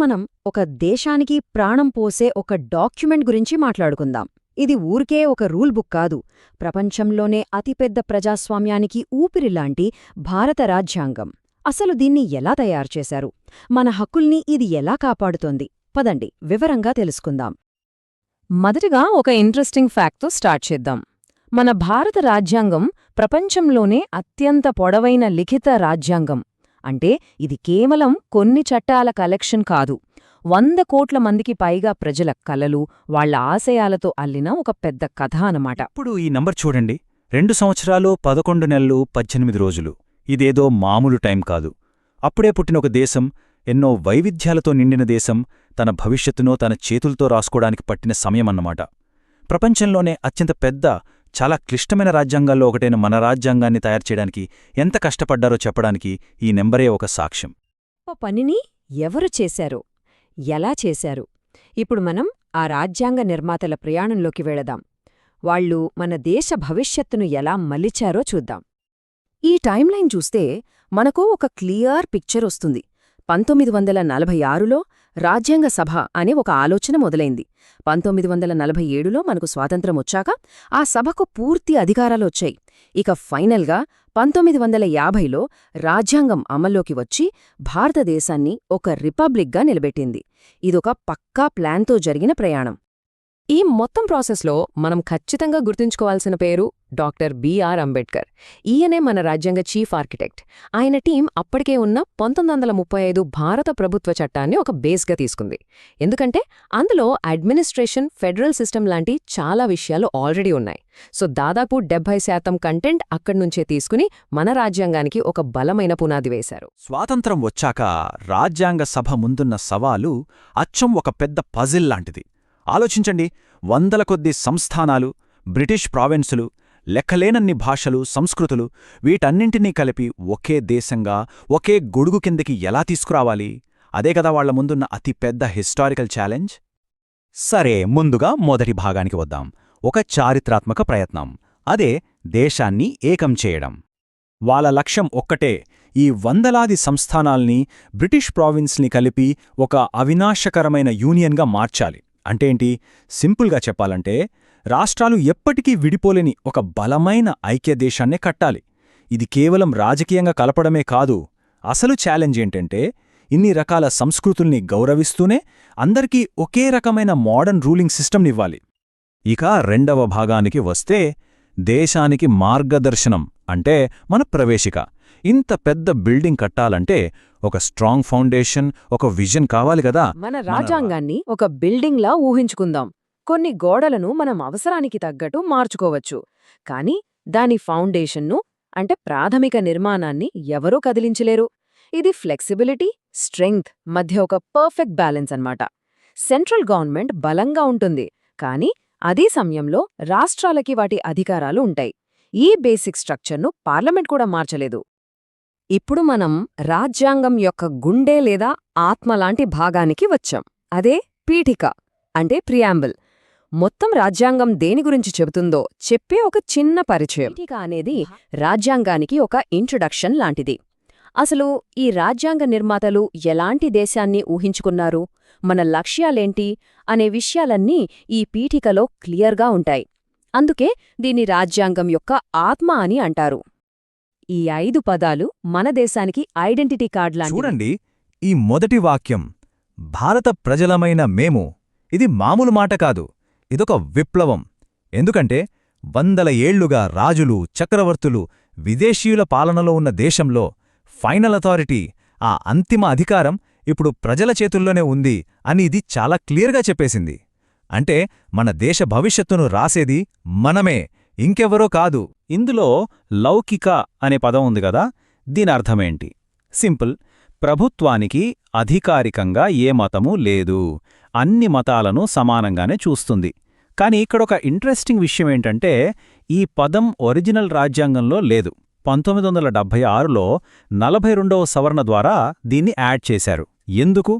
మనం ఒక దేశానికి ప్రాణం పోసే ఒక డాక్యుమెంట్ గురించి మాట్లాడుకుందాం. ఇది ఊరికే ఒక రూల్ బుక్ కాదు, ప్రపంచంలోనే అతిపెద్ద ప్రజాస్వామ్యానికి ఊపిరిలాంటి భారత రాజ్యాంగం. అసలు దీన్ని ఎలా తయారుచేశారు, మన హక్కుల్ని ఇది ఎలా కాపాడుతోంది? పదండి వివరంగా తెలుసుకుందాం. మొదటగా ఒక ఇంట్రెస్టింగ్ ఫ్యాక్ట్తో స్టార్ట్ చేద్దాం. మన భారత రాజ్యాంగం ప్రపంచంలోనే అత్యంత పొడవైన లిఖిత రాజ్యాంగం. అంటే ఇది కేవలం కొన్ని చట్టాల కలెక్షన్ కాదు, 100 కోట్ల మందికి పైగా ప్రజల కలలు, వాళ్ల ఆశయాలతో అల్లిన ఒక పెద్ద కథ అన్నమాట. ఇప్పుడు ఈ నంబర్ చూడండి, 2 సంవత్సరాలు 11 నెలలు 18 రోజులు. ఇదేదో మామూలు టైం కాదు. అప్పుడే పుట్టిన ఒక దేశం, ఎన్నో వైవిధ్యాలతో నిండిన దేశం, తన భవిష్యత్తును తన చేతులతో రాసుకోవడానికి పట్టిన సమయమన్నమాట. ప్రపంచంలోనే అత్యంత పెద్ద, చాలా క్లిష్టమైన రాజ్యాంగాల్లో ఒకటైన మన రాజ్యాంగాన్ని తయారుచేయడానికి ఎంత కష్టపడ్డారో చెప్పడానికి ఈ నెంబరే ఒక సాక్ష్యం. పనిని ఎవరు చేశారు, ఎలా చేశారు? ఇప్పుడు మనం ఆ రాజ్యాంగ నిర్మాతల ప్రయాణంలోకి వెళదాం. వాళ్ళు మన దేశ భవిష్యత్తును ఎలా మలిచారో చూద్దాం. ఈ టైంలైన్ చూస్తే మనకు ఒక క్లియర్ పిక్చర్ వస్తుంది. 1946లో రాజ్యాంగ సభ అనే ఒక ఆలోచన మొదలైంది. 1947లో మనకు స్వాతంత్రం వచ్చాక ఆ సభకు పూర్తి అధికారాలొచ్చాయి. ఇక ఫైనల్గా 1950లో రాజ్యాంగం అమల్లోకి వచ్చి భారతదేశాన్ని ఒక రిపబ్లిక్గా నిలబెట్టింది. ఇదొక పక్కా ప్లాన్తో జరిగిన ప్రయాణం. ఈ మొత్తం ప్రాసెస్లో మనం ఖచ్చితంగా గుర్తుంచుకోవాల్సిన పేరు డాక్టర్ బిఆర్ అంబేడ్కర్. ఈయనే మన రాజ్యాంగ చీఫ్ ఆర్కిటెక్ట్. ఆయన టీం అప్పటికే ఉన్న 1935 భారత ప్రభుత్వ చట్టాన్ని ఒక బేస్గా తీసుకుంది. ఎందుకంటే అందులో అడ్మినిస్ట్రేషన్, ఫెడరల్ సిస్టమ్ లాంటి చాలా విషయాలు ఆల్రెడీ ఉన్నాయి. సో దాదాపు 70% కంటెంట్ అక్కడ్నుంచే తీసుకుని మన రాజ్యాంగానికి ఒక బలమైన పునాది వేశారు. స్వాతంత్రం వచ్చాక రాజ్యాంగ సభ ముందున్న సవాలు అచ్చం ఒక పెద్ద పజిల్ లాంటిది. ఆలోచించండి, 100ల కొద్ది సంస్థానాలు, బ్రిటిష్ ప్రావిన్సులు, లెక్కలేనన్ని భాషలు, సంస్కృతులు, వీటన్నింటినీ కలిపి ఒకే దేశంగా, ఒకే గొడుగు కిందకి ఎలా తీసుకురావాలి? అదే కదా వాళ్ల ముందున్న అతిపెద్ద హిస్టారికల్ ఛాలెంజ్. సరే, ముందుగా మొదటి భాగానికి వద్దాం. ఒక చారిత్రాత్మక ప్రయత్నం, అదే దేశాన్ని ఏకం చేయడం. వాళ్ళ లక్ష్యం ఒక్కటే, ఈ వందలాది సంస్థానాల్ని, బ్రిటిష్ ప్రావిన్స్ని కలిపి ఒక అవినాశకరమైన యూనియన్గా మార్చాలి. అంటేంటి? సింపుల్గా చెప్పాలంటే, రాష్ట్రాలు ఎప్పటికీ విడిపోలేని ఒక బలమైన ఐక్యదేశాన్నే కట్టాలి. ఇది కేవలం రాజకీయంగా కలపడమే కాదు. అసలు ఛాలెంజ్ ఏంటంటే, ఇన్ని రకాల సంస్కృతుల్ని గౌరవిస్తూనే అందరికీ ఒకే రకమైన మోడర్న్ రూలింగ్ సిస్టమ్నివ్వాలి. ఇక రెండవ భాగానికి వస్తే, దేశానికి మార్గదర్శనం అంటే మన ప్రవేశిక. ఇంత పెద్ద బిల్డింగ్ కట్టాలంటే ఒక స్ట్రాంగ్ ఫౌండేషన్, ఒక విజన్ కావాలి కదా. మన రాజ్యాంగాన్ని ఒక బిల్డింగ్లా ఊహించుకుందాం. కొన్ని గోడలను మనం అవసరానికి తగ్గట్టు మార్చుకోవచ్చు, కానీ దాని ఫౌండేషన్ను అంటే ప్రాథమిక నిర్మాణాన్ని ఎవరూ కదిలించలేరు. ఇది ఫ్లెక్సిబిలిటీ, స్ట్రెంగ్త్ మధ్య ఒక పర్ఫెక్ట్ బ్యాలెన్స్ అన్నమాట. సెంట్రల్ గవర్నమెంట్ బలంగా ఉంటుంది, కానీ అదే సమయంలో రాష్ట్రాలకి వాటి అధికారాలు ఉంటాయి. ఈ బేసిక్ స్ట్రక్చర్ను పార్లమెంట్ కూడా మార్చలేదు. ఇప్పుడు మనం రాజ్యాంగం యొక్క గుండె లేదా ఆత్మలాంటి భాగానికి వచ్చాం. అదే పీఠిక అంటే ప్రియాంబుల్. మొత్తం రాజ్యాంగం దేని గురించి చెబుతుందో చెప్పే ఒక చిన్న పరిచయం. పీఠిక అనేది రాజ్యాంగానికి ఒక ఇంట్రొడక్షన్ లాంటిది. అసలు ఈ రాజ్యాంగ నిర్మాతలు ఎలాంటి దేశాన్ని ఊహించుకున్నారు, మన లక్ష్యాలేంటి అనే విషయాలన్నీ ఈ పీఠికలో క్లియర్గా ఉంటాయి. అందుకే దీని రాజ్యాంగం యొక్క ఆత్మ అని అంటారు. ఈ 5 పదాలు మన దేశానికి ఐడెంటిటీ కార్డ్ లాంటివి. చూడండి, ఈ మొదటి వాక్యం, భారత ప్రజలమైన మేము, ఇది మామూలు మాట కాదు, ఇదొక విప్లవం. ఎందుకంటే 100 ఏళ్లుగా రాజులు, చక్రవర్తులు, విదేశీయుల పాలనలో ఉన్న దేశంలో ఫైనల్ అథారిటీ, ఆ అంతిమ అధికారం ఇప్పుడు ప్రజల చేతుల్లోనే ఉంది అని ఇది చాలా క్లియర్గా చెప్పేసింది. అంటే మన దేశ భవిష్యత్తును రాసేది మనమే, ఇంకెవరో కాదు. ఇందులో లౌకిక అనే పదం ఉంది గదా, దీని అర్థమేంటి? సింపుల్, ప్రభుత్వానికి అధికారికంగా ఏ మతమూ లేదు, అన్ని మతాలను సమానంగానే చూస్తుంది. కాని ఇక్కడొక ఇంట్రెస్టింగ్ విషయమేంటంటే, ఈ పదం ఒరిజినల్ రాజ్యాంగంలో లేదు. 1976లో 42వ సవరణ ద్వారా దీన్ని యాడ్ చేశారు. ఎందుకు?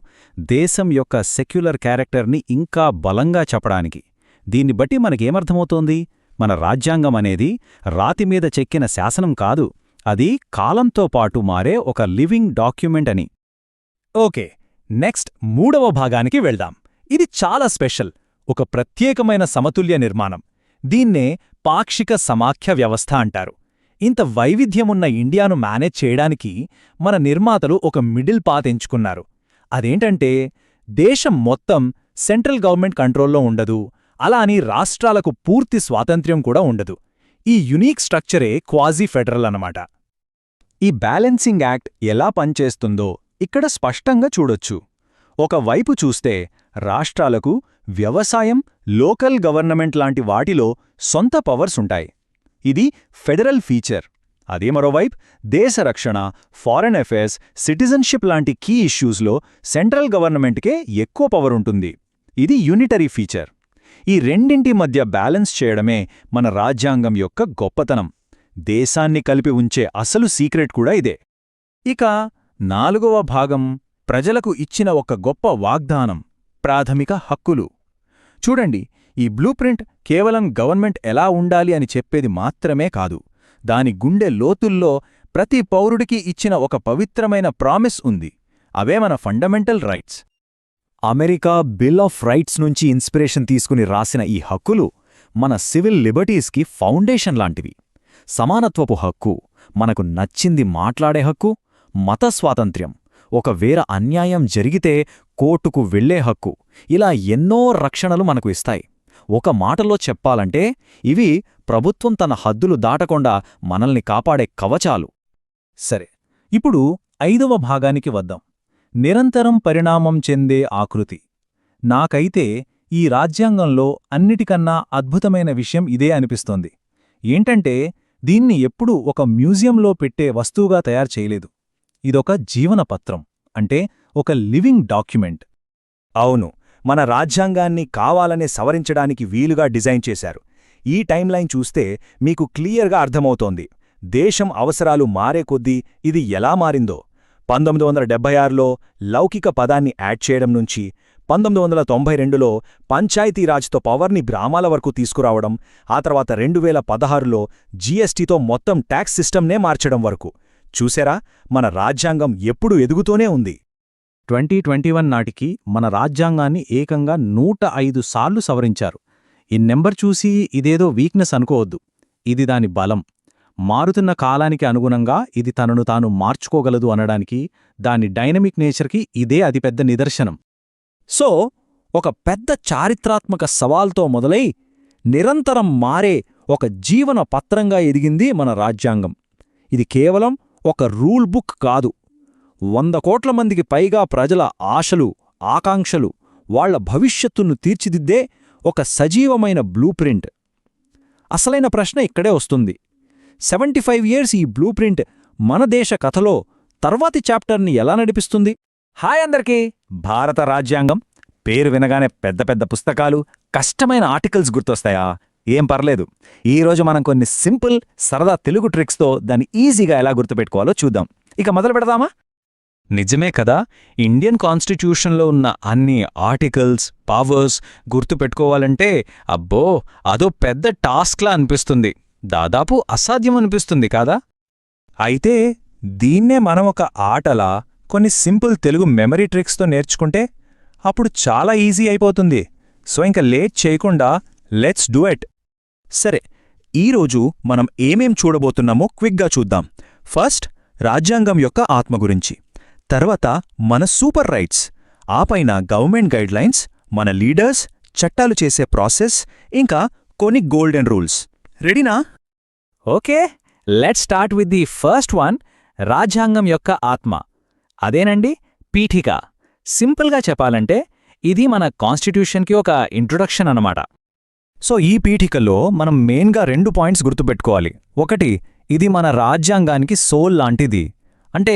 దేశం యొక్క సెక్యులర్ క్యారెక్టర్ని ఇంకా బలంగా చెప్పడానికి. దీన్ని బట్టి మనకేమర్థమవుతోంది? మన రాజ్యాంగం అనేది రాతిమీద చెక్కిన శాసనం కాదు, అది కాలంతో పాటు మారే ఒక లివింగ్ డాక్యుమెంట్ అని. ఓకే, నెక్స్ట్ మూడవ భాగానికి వెళ్దాం. ఇది చాలా స్పెషల్, ఒక ప్రత్యేకమైన సమతుల్య నిర్మాణం. దీన్నే పాక్షిక సమాఖ్య వ్యవస్థ అంటారు. ఇంత వైవిధ్యమున్న ఇండియాను మేనేజ్ చేయడానికి మన నిర్మాతలు ఒక మిడిల్ పాత్ ఎంచుకున్నారు. అదేంటంటే దేశం మొత్తం సెంట్రల్ గవర్నమెంట్ కంట్రోల్లో ఉండదు, అలా అని రాష్ట్రాలకు పూర్తి స్వాతంత్ర్యం కూడా ఉండదు. ఈ యునీక్ స్ట్రక్చరే క్వాజీ ఫెడరల్ అన్నమాట. ఈ బ్యాలెన్సింగ్ యాక్ట్ ఎలా పనిచేస్తుందో ఇక్కడ స్పష్టంగా చూడొచ్చు. ఒకవైపు చూస్తే రాష్ట్రాలకు వ్యవసాయం, లోకల్ గవర్నమెంట్ లాంటి వాటిలో సొంత పవర్స్ ఉంటాయి. ఇది ఫెడరల్ ఫీచర్. అదే మరోవైపు దేశ రక్షణ, ఫారెన్ అఫైర్స్, సిటిజన్షిప్ లాంటి కీ ఇష్యూస్లో సెంట్రల్ గవర్నమెంట్కే ఎక్కువ పవర్ ఉంటుంది. ఇది యూనిటరీ ఫీచర్. ఈ రెండింటి మధ్య బ్యాలెన్స్ చేయడమే మన రాజ్యాంగం యొక్క గొప్పతనం. దేశాన్ని కలిపి ఉంచే అసలు సీక్రెట్ కూడా ఇదే. ఇక 4వ భాగం ప్రజలకు ఇచ్చిన ఒక గొప్ప వాగ్దానం, ప్రాథమిక హక్కులు. చూడండి, ఈ బ్లూప్రింట్ కేవలం గవర్నమెంట్ ఎలా ఉండాలి అని చెప్పేది మాత్రమే కాదు. దాని గుండె లోతుల్లో ప్రతి పౌరుడికి ఇచ్చిన ఒక పవిత్రమైన ప్రామిస్ ఉంది. అవే మన fundamental rights. America bill of rights నుంచి ఇన్స్పిరేషన్ తీసుకుని రాసిన ఈ హక్కులు మన సివిల్ లిబర్టీస్కి ఫౌండేషన్ లాంటివి. సమానత్వపు హక్కు, మనకు నచ్చింది మాట్లాడే హక్కు, మత స్వాతంత్ర్యం, ఒకవేళ అన్యాయం జరిగితే కోర్టుకు వెళ్లే హక్కు, ఇలా ఎన్నో రక్షణలు మనకు ఇస్తాయి. ఒక మాటలో చెప్పాలంటే ఇవి ప్రభుత్వం తన హద్దులు దాటకుండా మనల్ని కాపాడే కవచాలు. సరే, ఇప్పుడు 5వ భాగానికి వద్దాం. నిరంతరం పరిణామం చెందే ఆకృతి. నాకైతే ఈ రాజ్యాంగంలో అన్నిటికన్నా అద్భుతమైన విషయం ఇదే అనిపిస్తోంది. ఏంటంటే దీన్ని ఎప్పుడూ ఒక మ్యూజియంలో పెట్టే వస్తువుగా తయారు చేయలేదు. ఇదొక జీవనపత్రం, అంటే ఒక లివింగ్ డాక్యుమెంట్. అవును, మన రాజ్యాంగాన్ని కావాలనే సవరించడానికి వీలుగా డిజైన్ చేశారు. ఈ టైంలైన్ చూస్తే మీకు క్లియర్గా అర్థమవుతోంది దేశం అవసరాలు మారే కొద్దీ ఇది ఎలా మారిందో. 1976లో లౌకిక పదాన్ని యాడ్ చేయడం నుంచి 1992లో పంచాయతీరాజ్తో పవర్ని గ్రామాల వరకు తీసుకురావడం, ఆ తర్వాత 2016లో జీఎస్టీతో మొత్తం ట్యాక్స్ సిస్టమ్నే మార్చడం వరకు చూసారా, మన రాజ్యాంగం ఎప్పుడూ ఎదుగుతూనే ఉంది. 2021 నాటికి మన రాజ్యాంగాన్ని ఏకంగా 105 సార్లు సవరించారు. ఈ నెంబర్ చూసి ఇదేదో వీక్నెస్ అనుకోవద్దు. ఇది దాని బలం. మారుతున్న కాలానికి అనుగుణంగా ఇది తనను తాను మార్చుకోగలదు అనడానికి, దాని డైనమిక్ నేచర్కి ఇదే అతిపెద్ద నిదర్శనం. సో ఒక పెద్ద చారిత్రాత్మక సవాల్తో మొదలై నిరంతరం మారే ఒక జీవన పత్రంగా ఎదిగింది మన రాజ్యాంగం. ఇది కేవలం ఒక రూల్ బుక్ కాదు. 100 కోట్ల మందికి పైగా ప్రజల ఆశలు, ఆకాంక్షలు, వాళ్ల భవిష్యత్తును తీర్చిదిద్దే ఒక సజీవమైన బ్లూప్రింట్. అసలైన ప్రశ్న ఇక్కడే వస్తుంది. 75 ఇయర్స్ ఈ బ్లూప్రింట్ మన దేశ కథలో తర్వాతి చాప్టర్ని ఎలా నడిపిస్తుంది? హాయ్ అందరికీ! భారత రాజ్యాంగం పేరు వినగానే పెద్ద పెద్ద పుస్తకాలు, కష్టమైన ఆర్టికల్స్ గుర్తొస్తాయా? ఏం పర్లేదు, ఈరోజు మనం కొన్ని సింపుల్, సరదా తెలుగు ట్రిక్స్తో దాన్ని ఈజీగా ఎలా గుర్తుపెట్టుకోవాలో చూద్దాం. ఇక మొదలు పెడదామా? నిజమే కదా, ఇండియన్ కాన్స్టిట్యూషన్లో ఉన్న అన్ని ఆర్టికల్స్, పవర్స్ గుర్తుపెట్టుకోవాలంటే అబ్బో అదో పెద్ద టాస్క్లా అనిపిస్తుంది. దాదాపు అసాధ్యం అనిపిస్తుంది కాదా? అయితే దీన్నే మనం ఒక ఆటలా కొన్ని సింపుల్ తెలుగు మెమరీ ట్రిక్స్తో నేర్చుకుంటే అప్పుడు చాలా ఈజీ అయిపోతుంది. సో ఇంక లేట్ చేయకుండా లెట్స్ డూ ఇట్. సరే, ఈరోజు మనం ఏమేం చూడబోతున్నామో క్విక్గా చూద్దాం. ఫస్ట్ రాజ్యాంగం యొక్క ఆత్మ గురించి, తర్వాత మన సూపర్ రైట్స్, ఆపైన గవర్నమెంట్ గైడ్లైన్స్, మన లీడర్స్, చట్టాలు చేసే ప్రాసెస్, ఇంకా కొన్ని గోల్డెన్ రూల్స్. రెడీనా? Okay, let's start with the first one, రాజ్యాంగం యొక్క ఆత్మ. అదేనండి పీఠిక. సింపుల్గా చెప్పాలంటే ఇది మన కాన్స్టిట్యూషన్కి ఒక ఇంట్రొడక్షన్ అన్నమాట. సో ఈ పీఠికలో మనం మెయిన్గా 2 పాయింట్స్ గుర్తుపెట్టుకోవాలి. ఒకటి, ఇది మన రాజ్యాంగానికి సోల్ లాంటిది. అంటే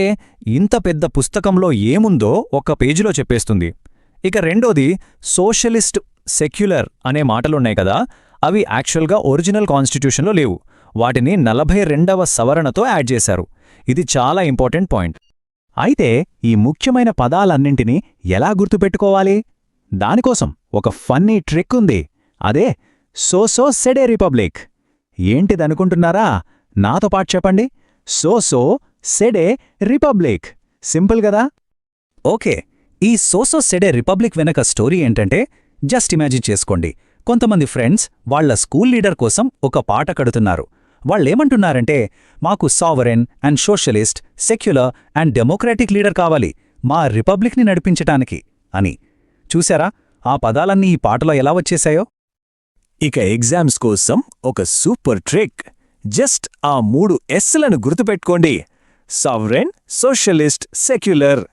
ఇంత పెద్ద పుస్తకంలో ఏముందో ఒక్క పేజీలో చెప్పేస్తుంది. ఇక రెండోది, సోషలిస్ట్, సెక్యులర్ అనే మాటలున్నాయి కదా, అవి యాక్చువల్గా ఒరిజినల్ కాన్స్టిట్యూషన్లో లేవు. వాటిని 42వ సవరణతో యాడ్ చేశారు. ఇది చాలా ఇంపార్టెంట్ పాయింట్. అయితే ఈ ముఖ్యమైన పదాలన్నింటినీ ఎలా గుర్తుపెట్టుకోవాలి? దానికోసం ఒక ఫన్నీ ట్రిక్ ఉంది. అదే సో సెడ్ ఏ రిపబ్లిక్. ఏంటిదనుకుంటున్నారా? నాతో పాటు చెప్పండి. సో సెడ్ ఏ రిపబ్లిక్. సింపుల్ కదా? ఓకే, ఈ సోసోసెడే రిపబ్లిక్ వెనక స్టోరీ ఏంటంటే జస్ట్ ఇమాజిన్ చేసుకోండి, కొంతమంది ఫ్రెండ్స్ వాళ్ల స్కూల్ లీడర్ కోసం ఒక పాట కడుతున్నారు. వాళ్ళేమంటున్నారంటే, మాకు sovereign and socialist, secular and democratic leader కావాలి మా రిపబ్లిక్ని నడిపించటానికి అని. చూశారా ఆ పదాలన్నీ ఈ పాటలో ఎలా వచ్చేశాయో? ఇక ఎగ్జామ్స్ కోసం ఒక సూపర్ ట్రిక్. జస్ట్ ఆ 3 ఎస్లను గుర్తుపెట్టుకోండి. Sovereign, socialist, secular.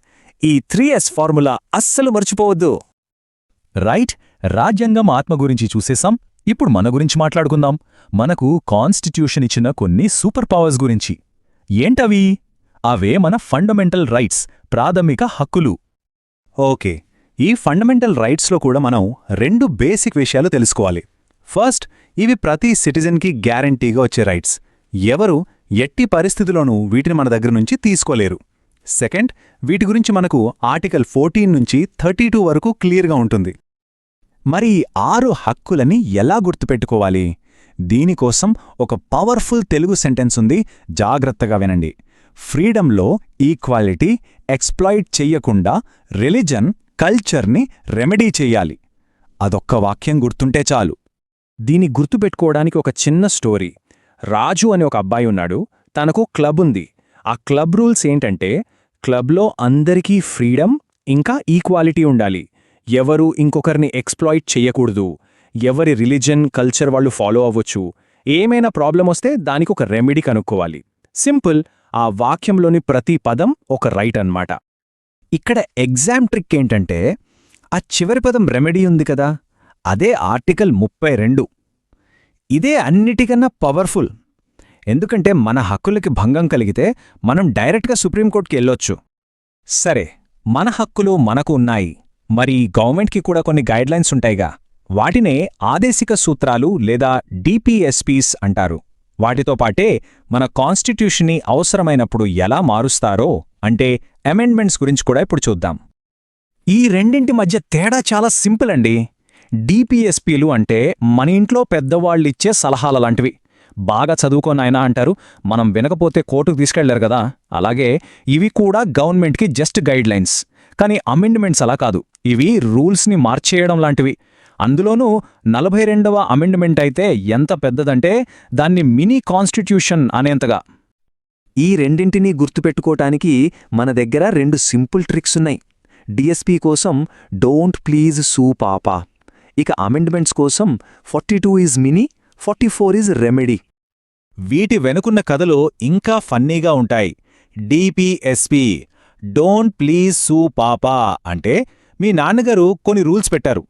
ఈ 3S ఫార్ములా అస్సలు మర్చిపోవద్దు. రైట్, రాజ్యాంగం ఆత్మ గురించి చూసేసాం. ఇప్పుడు మన గురించి మాట్లాడుకుందాం. మనకు కాన్స్టిట్యూషన్ ఇచ్చిన కొన్ని సూపర్ పవర్స్ గురించి. ఏంటవి? అవే మన ఫండమెంటల్ రైట్స్, ప్రాథమిక హక్కులు. ఓకే, ఈ ఫండమెంటల్ రైట్స్లో కూడా మనం 2 బేసిక్ విషయాలు తెలుసుకోవాలి. ఫస్ట్, ఇవి ప్రతి సిటిజన్కి గ్యారంటీగా వచ్చే రైట్స్. ఎవరు ఎట్టి పరిస్థితిలోనూ వీటిని మన దగ్గర నుంచి తీసుకోలేరు. సెకండ్, వీటి గురించి మనకు ఆర్టికల్ 14 నుంచి 32 వరకు క్లియర్గా ఉంటుంది. మరి 6 హక్కులని ఎలా గుర్తుపెట్టుకోవాలి? దీనికోసం ఒక పవర్ఫుల్ తెలుగు సెంటెన్స్ ఉంది, జాగ్రత్తగా వినండి. ఫ్రీడంలో ఈక్వాలిటీ, ఎక్స్‌ప్లాయిట్ చెయ్యకుండా రిలిజన్, కల్చర్ని రెమెడీ చెయ్యాలి. అదొక్క వాక్యం గుర్తుంటే చాలు. దీని గుర్తుపెట్టుకోవడానికి ఒక చిన్న స్టోరీ. రాజు అనే ఒక అబ్బాయి ఉన్నాడు. తనకు క్లబ్ ఉంది. ఆ క్లబ్ రూల్స్ ఏంటంటే, క్లబ్లో అందరికీ ఫ్రీడమ్ ఇంకా ఈక్వాలిటీ ఉండాలి. ఎవరు ఇంకొకరిని ఎక్స్‌ప్లాయిట్ చెయ్యకూడదు. ఎవరి రిలిజన్, కల్చర్ వాళ్ళు ఫాలో అవ్వచ్చు. ఏమైనా ప్రాబ్లం వస్తే దానికి ఒక రెమెడీ కనుక్కోవాలి. సింపుల్. ఆ వాక్యంలోని ప్రతి పదం ఒక రైట్ అన్నమాట. ఇక్కడ ఎగ్జామ్ ట్రిక్ ఏంటంటే, ఆ చివరి పదం రెమెడీ ఉంది కదా, అదే ఆర్టికల్ 32. ఇదే అన్నిటికన్నా పవర్ఫుల్. ఎందుకంటే మన హక్కులకి భంగం కలిగితే మనం డైరెక్ట్గా సుప్రీంకోర్టుకి వెళ్ళొచ్చు. సరే, మన హక్కులు మనకు ఉన్నాయి. మరి గవర్నమెంట్కి కూడా కొన్ని గైడ్లైన్స్ ఉంటాయిగా. వాటినే ఆదేశిక సూత్రాలు లేదా DPSPs అంటారు. వాటితో పాటే మన కాన్స్టిట్యూషన్ని అవసరమైనప్పుడు ఎలా మారుస్తారో, అంటే అమెండ్మెంట్స్ గురించి కూడా ఇప్పుడు చూద్దాం. ఈ రెండింటి మధ్య తేడా చాలా సింపుల్ అండి. DPSPలు అంటే మన ఇంట్లో పెద్దవాళ్ళిచ్చే సలహాలలాంటివి. బాగా చదువుకోనాయనా అంటారు, మనం వినకపోతే కోర్టుకు తీసుకెళ్లారు కదా. అలాగే ఇవి కూడా గవర్నమెంట్కి జస్ట్ గైడ్లైన్స్. కానీ అమెండ్మెంట్స్ అలా కాదు. ఇవి రూల్స్ని మార్చేయడం లాంటివి. అందులోనూ 42వ అమెండ్మెంట్ అయితే ఎంత పెద్దదంటే దాన్ని మినీ కాన్స్టిట్యూషన్ అనేంతగా. ఈ రెండింటినీ గుర్తుపెట్టుకోటానికి మన దగ్గర 2 సింపుల్ ట్రిక్స్ ఉన్నాయి. DSP కోసం డోంట్ ప్లీజ్ సూ పాపా. ఇక అమెండ్మెంట్స్ కోసం 42 ఈజ్ మినీ, 44 ఈజ్ రెమెడీ. వీటి వెనుకున్న కథలో ఇంకా ఫన్నీగా ఉంటాయి. DPSP, డోంట్ ప్లీజ్ సూ పాపా అంటే మీ నాన్నగారు కొన్ని రూల్స్ పెట్టారు.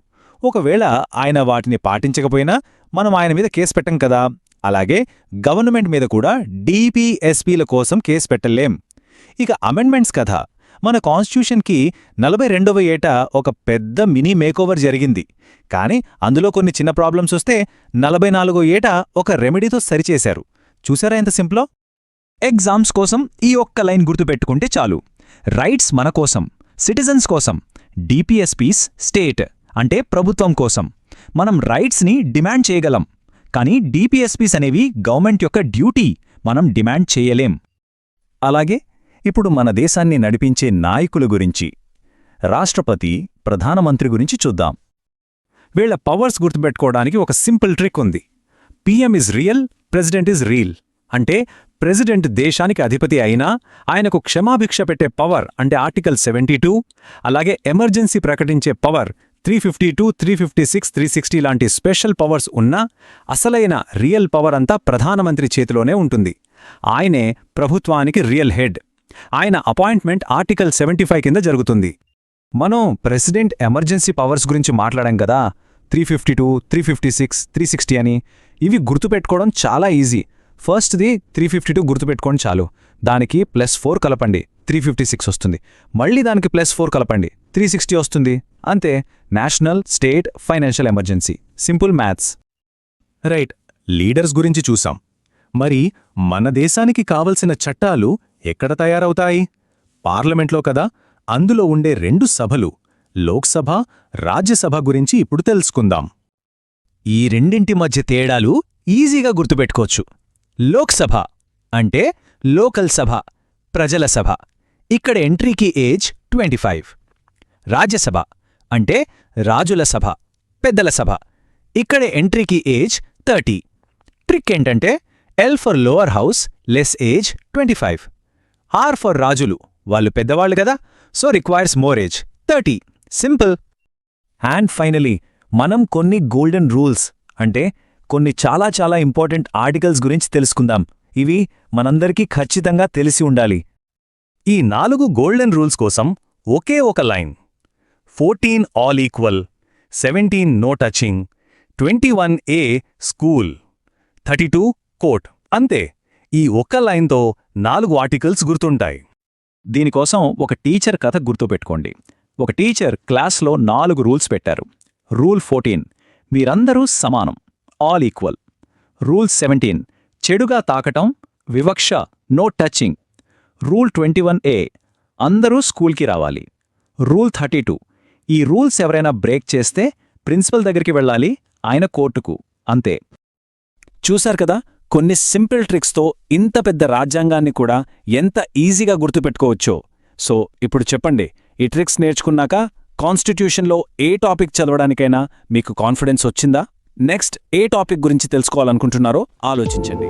ఒకవేళ ఆయన వాటిని పాటించకపోయినా మనం ఆయన మీద కేసు పెట్టం కదా. అలాగే గవర్నమెంట్ మీద కూడా DPSPల కోసం కేసు పెట్టలేం. ఇక అమెండ్మెంట్స్ కథ. మన కాన్స్టిట్యూషన్కి 42వ ఏట ఒక పెద్ద మినీ మేకోవర్ జరిగింది. కానీ అందులో కొన్ని చిన్న ప్రాబ్లమ్స్ వస్తే 44వ ఏట ఒక రెమెడీతో సరిచేశారు. చూసారా ఎంత సింపులో? ఎగ్జామ్స్ కోసం ఈ ఒక్క లైన్ గుర్తుపెట్టుకుంటే చాలు. రైట్స్ మన కోసం, సిటిజన్స్ కోసం. DPSPs స్టేట్ అంటే ప్రభుత్వం కోసం. మనం రైట్స్ని డిమాండ్ చేయగలం. కానీ DPSPs అనేవి గవర్నమెంట్ యొక్క డ్యూటీ, మనం డిమాండ్ చేయలేం. అలాగే ఇప్పుడు మన దేశాన్ని నడిపించే నాయకుల గురించి, రాష్ట్రపతి, ప్రధానమంత్రి గురించి చూద్దాం. వీళ్ల పవర్స్ గుర్తుపెట్టుకోవడానికి ఒక సింపుల్ ట్రిక్ ఉంది. PM is real, president is reel. అంటే ప్రెసిడెంట్ దేశానికి అధిపతి అయినా ఆయనకు క్షమాభిక్ష పెట్టే పవర్ అంటే ఆర్టికల్ 72, అలాగే ఎమర్జెన్సీ ప్రకటించే పవర్ 352, 356, 360 లాంటి స్పెషల్ పవర్స్ ఉన్నా అసలైన రియల్ పవర్ అంతా ప్రధానమంత్రి చేతిలోనే ఉంటుంది. ఆయనే ప్రభుత్వానికి రియల్ హెడ్. ఆయన అపాయింట్మెంట్ ఆర్టికల్ 75 కింద జరుగుతుంది. మనం ప్రెసిడెంట్ ఎమర్జెన్సీ పవర్స్ గురించి మాట్లాడాం కదా, 352, 356, 360 అని. ఇవి గుర్తుపెట్టుకోవడం చాలా ఈజీ. ఫస్ట్ది 352 గుర్తుపెట్టుకోండి చాలు. దానికి +4 కలపండి, 356 వస్తుంది. మళ్ళీ దానికి +4 కలపండి, 360 వస్తుంది. అంతే. National, state, financial emergency. Simple maths. Right, leaders గురించి చూసాం. మరి మన దేశానికి కావలసిన చట్టాలు ఎక్కడ తయారవుతాయి? పార్లమెంట్లో కదా. అందులో ఉండే 2 సభలు, లోక్సభ, రాజ్యసభ గురించి ఇప్పుడు తెలుసుకుందాం. ఈ రెండింటి మధ్య తేడాలు ఈజీగా గుర్తుపెట్టుకోవచ్చు. లోక్సభ అంటే లోకల్ సభ, ప్రజల సభ. ఇక్కడ ఎంట్రీకి ఏజ్ 25. రాజ్యసభ అంటే రాజుల సభ, పెద్దల సభ. ఇక్కడే ఎంట్రీకి ఏజ్ 30. ట్రిక్ ఏంటంటే L for lower house, less age 25. R for రాజులు, వాళ్ళు పెద్దవాళ్ళు కదా, so requires more age 30. Simple. And finally మనం కొన్ని గోల్డెన్ రూల్స్ అంటే కొన్ని చాలా చాలా ఇంపార్టెంట్ ఆర్టికల్స్ గురించి తెలుసుకుందాం. ఇవి మనందరికీ ఖచ్చితంగా తెలిసి ఉండాలి. ఈ 4 గోల్డెన్ రూల్స్ కోసం ఒకే ఒక line. 14 all equal, 17 no touching, 21A school, 32 court. అంతే. ఈ ఒక్క లైన్తో 4 ఆర్టికల్స్ గుర్తుంటాయి. దీనికోసం ఒక టీచర్ కథ గుర్తుపెట్టుకోండి. ఒక టీచర్ క్లాస్లో 4 రూల్స్ పెట్టారు. రూల్ 14 మీరందరూ సమానం, ఆల్ ఈక్వల్. రూల్ 17 చెడుగా తాకటం, వివక్ష, నో టచింగ్. రూల్ 21A అందరూ స్కూల్కి రావాలి. రూల్ 32 ఈ రూల్స్ ఎవరైనా బ్రేక్ చేస్తే ప్రిన్సిపల్ దగ్గరికి వెళ్ళాలి, ఆయన కోర్టుకు. అంతే. చూశారు కదా, కొన్ని సింపుల్ ట్రిక్స్తో ఇంత పెద్ద రాజ్యాంగాన్ని కూడా ఎంత ఈజీగా గుర్తుపెట్టుకోవచ్చో. సో ఇప్పుడు చెప్పండి, ఈ ట్రిక్స్ నేర్చుకున్నాక కాన్స్టిట్యూషన్లో ఏ టాపిక్ చదవడానికైనా మీకు కాన్ఫిడెన్స్ వచ్చిందా? నెక్స్ట్ ఏ టాపిక్ గురించి తెలుసుకోవాలనుకుంటున్నారో ఆలోచించండి.